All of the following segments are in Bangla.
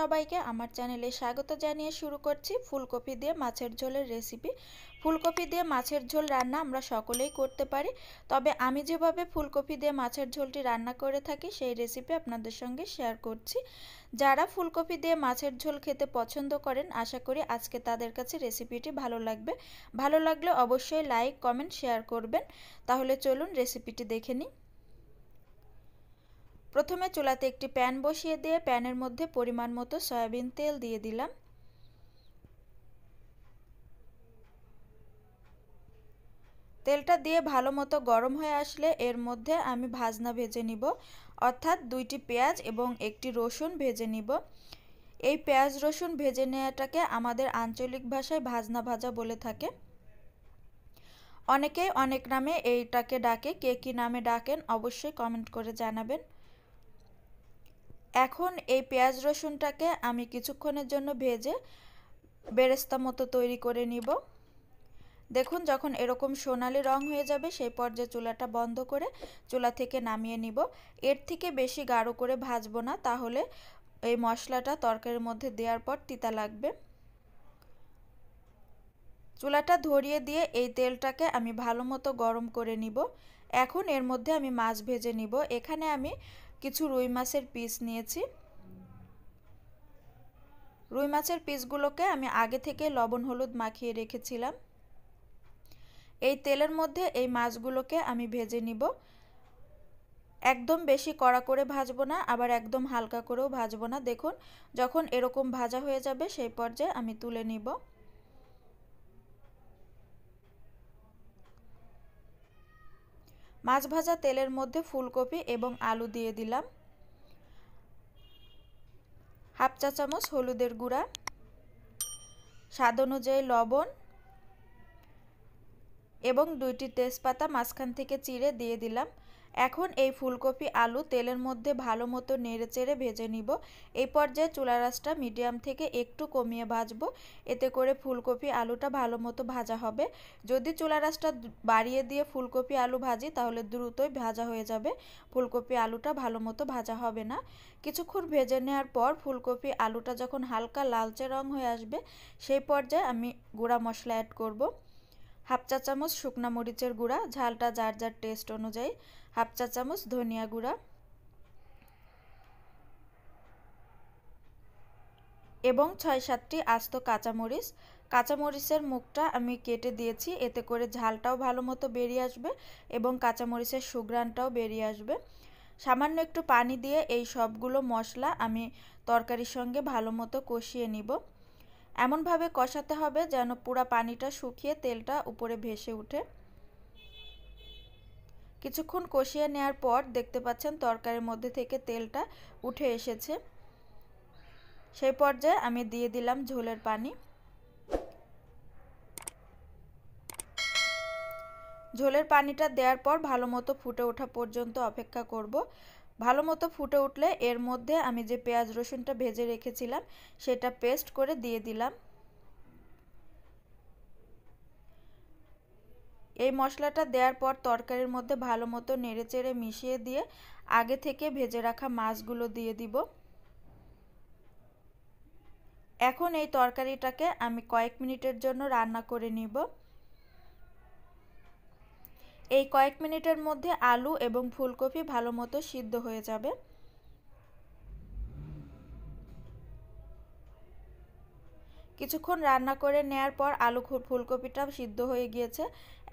সবাইকে আমার চ্যানেলে স্বাগত জানিয়ে শুরু করছি ফুলকপি দিয়ে মাছের ঝোলের রেসিপি। ফুলকপি দিয়ে মাছের ঝোল রান্না আমরা সকলেই করতে পারি, তবে আমি যেভাবে ফুলকপি দিয়ে মাছের ঝোলটি রান্না করে থাকি সেই রেসিপি আপনাদের সঙ্গে শেয়ার করছি। যারা ফুলকপি দিয়ে মাছের ঝোল খেতে পছন্দ করেন আশা করি আজকে তাদের কাছে রেসিপিটি ভালো লাগবে। ভালো লাগলে অবশ্যই লাইক, কমেন্ট, শেয়ার করবেন। তাহলে চলুন রেসিপিটি দেখে নিই। প্রথমে চুলাতে একটি প্যান বসিয়ে দিয়ে প্যানের মধ্যে পরিমাণ মতো সয়াবিন তেল দিয়ে দিলাম। তেলটা দিয়ে ভালো মতো গরম হয়ে আসলে এর মধ্যে আমি ভাজনা ভেজে নিব, অর্থাৎ 2টি পেঁয়াজ এবং একটি রসুন ভেজে নিব। এই পেঁয়াজ রসুন ভেজে নেওয়াটাকে আমাদের আঞ্চলিক ভাষায় ভাজনা ভাজা বলে থাকে। অনেকেই অনেক নামে এইটাকে ডাকে, কে কী নামে ডাকেন অবশ্যই কমেন্ট করে জানাবেন। এখন এই পেঁয়াজ রসুনটাকে আমি কিছুক্ষণের জন্য ভেজে বেরেস্তা মতো তৈরি করে নিব। দেখুন যখন এরকম সোনালি রং হয়ে যাবে সেই পর্যায়ে চুলাটা বন্ধ করে চুলা থেকে নামিয়ে নিব। এর থেকে বেশি গাঢ় করে ভাজবো না, তাহলে এই মশলাটা তরকারির মধ্যে দেওয়ার পর তিতা লাগবে। চুলাটা ধরিয়ে দিয়ে এই তেলটাকে আমি ভালো মতো গরম করে নিব। এখন এর মধ্যে আমি মাছ ভেজে নিব। এখানে আমি কিছু রুই মাছের পিস নিয়েছি। রুই মাছের পিসগুলোকে আমি আগে থেকে লবণ হলুদ মাখিয়ে রেখেছিলাম। এই তেলের মধ্যে এই মাছগুলোকে আমি ভেজে নিব। একদম বেশি কড়া করে ভাজবো না, আবার একদম হালকা করেও ভাজবো না। দেখুন যখন এরকম ভাজা হয়ে যাবে সেই পর্যায়ে আমি তুলে নিব। মাছ ভাজা তেলের মধ্যে ফুলকপি এবং আলু দিয়ে দিলাম। হাফ চা চামচ হলুদের গুঁড়া, স্বাদ অনুযায়ী লবণ এবং 2টি তেজপাতা মাঝখান থেকে চিড়ে দিয়ে দিলাম। এখন এই ফুলকপি আলু তেলের মধ্যে ভালো মতো নেড়েচেড়ে ভেজে নিব। এই পর্যায়ে চুলার আঁচটা মিডিয়াম থেকে একটু কমিয়ে ভাজবো, এতে করে ফুলকপি আলুটা ভালো মতো ভাজা হবে। যদি চুলার আঁচটা বাড়িয়ে দিয়ে ফুলকপি আলু ভাজি তাহলে দ্রুতই ভাজা হয়ে যাবে, ফুলকপি আলুটা ভালো মতো ভাজা হবে না। কিছুক্ষণ ভেজে নেওয়ার পর ফুলকপি আলুটা যখন হালকা লালচে রং হয়ে আসবে সেই পর্যায়ে আমি গুঁড়া মশলা অ্যাড করব। হাফ চা চামচ শুকনা মরিচের গুঁড়া, ঝালটা যার যার টেস্ট অনুযায়ী, হাফ চা চামচ ধনিয়া গুঁড়া এবং 6-7টি আস্ত কাঁচামরিচ। কাঁচামরিচের মুখটা আমি কেটে দিয়েছি, এতে করে ঝালটাও ভালো মতো বেরিয়ে আসবে এবং কাঁচামরিচের সুঘ্রাণটাও বেরিয়ে আসবে। সামান্য একটু পানি দিয়ে এই সবগুলো মশলা আমি তরকারির সঙ্গে ভালো মতো কষিয়ে নিব। এমনভাবে কষাতে হবে যেন পুরো পানিটা শুকিয়ে তেলটা উপরে ভেসে ওঠে। কিছুক্ষণ কষিয়ে নেওয়ার পর দেখতে পাচ্ছেন তরকারির মধ্যে থেকে তেলটা উঠে এসেছে। সেই পর্যায়ে আমি দিয়ে দিলাম ঝোলের পানি। ঝোলের পানিটা দেওয়ার পর ভালো মতো ফুটে ওঠা পর্যন্ত অপেক্ষা করব। ভালো মতো ফুটে উঠলে এর মধ্যে আমি যে পেঁয়াজ রসুনটা ভেজে রেখেছিলাম সেটা পেস্ট করে দিয়ে দিলাম। এই মশলাটা দেওয়ার পর তরকারির মধ্যে ভালো মতো নেড়েচেড়ে মিশিয়ে দিয়ে আগে থেকে ভেজে রাখা মাছগুলো দিয়ে দিব। এখন এই তরকারিটাকে আমি কয়েক মিনিটের জন্য রান্না করে নিব। এই কয়েক মিনিটের মধ্যে আলু এবং ফুলকপি ভালো মতো সিদ্ধ হয়ে যাবে। কিছুক্ষণ রান্না করে নেয়ার পর আলু ফুলকপিটা সিদ্ধ হয়ে গিয়েছে।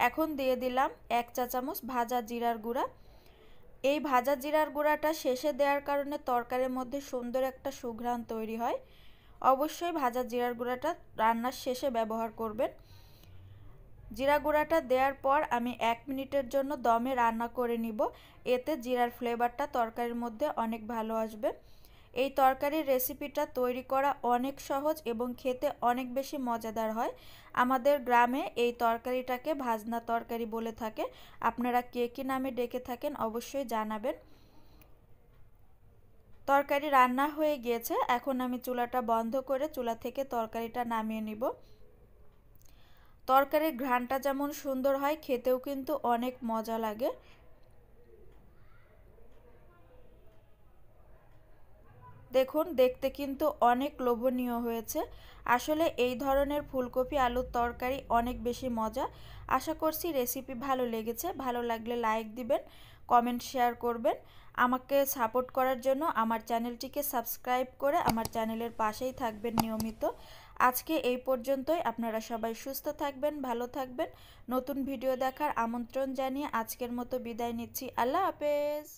এখন দিয়ে দিলাম 1 চা চামচ ভাজা জিরার গুঁড়া। এই ভাজা জিরার গুঁড়াটা শেষে দেওয়ার কারণে তরকারির মধ্যে সুন্দর একটা সুঘ্রাণ তৈরি হয়। অবশ্যই ভাজা জিরার গুঁড়াটা রান্নার শেষে ব্যবহার করবেন। জিরা গুঁড়াটা দেওয়ার পর আমি 1 মিনিটের জন্য দমে রান্না করে নিব, এতে জিরার ফ্লেভারটা তরকারির মধ্যে অনেক ভালো আসবে। এই তরকারির রেসিপিটা তৈরি করা অনেক সহজ এবং খেতে অনেক বেশি মজাদার হয়। আমাদের গ্রামে এই তরকারিটাকে ভাজনা তরকারি বলে থাকে। আপনারা কে কী নামে ডেকে থাকেন অবশ্যই জানাবেন। তরকারি রান্না হয়ে গিয়েছে, এখন আমি চুলাটা বন্ধ করে চুলা থেকে তরকারিটা নামিয়ে নিব। তরকারির ঘ্রাণটা যেমন সুন্দর হয় খেতেও কিন্তু অনেক মজা লাগে। দেখুন দেখতে কিন্তু অনেক লোভনীয় হয়েছে। আসলে এই ধরনের ফুলকপি আলুর তরকারি অনেক বেশি মজা। আশা করছি রেসিপি ভালো লেগেছে। ভালো লাগলে লাইক দিবেন, কমেন্ট শেয়ার করবেন। আমাকে সাপোর্ট করার জন্য আমার চ্যানেলটিকে সাবস্ক্রাইব করে আমার চ্যানেলের পাশেই থাকবেন নিয়মিত। আজকে এই পর্যন্তই। আপনারা সবাই সুস্থ থাকবেন, ভালো থাকবেন। নতুন ভিডিও দেখার আমন্ত্রণ জানিয়ে আজকের মতো বিদায় নিচ্ছি। আল্লাহ হাফেজ।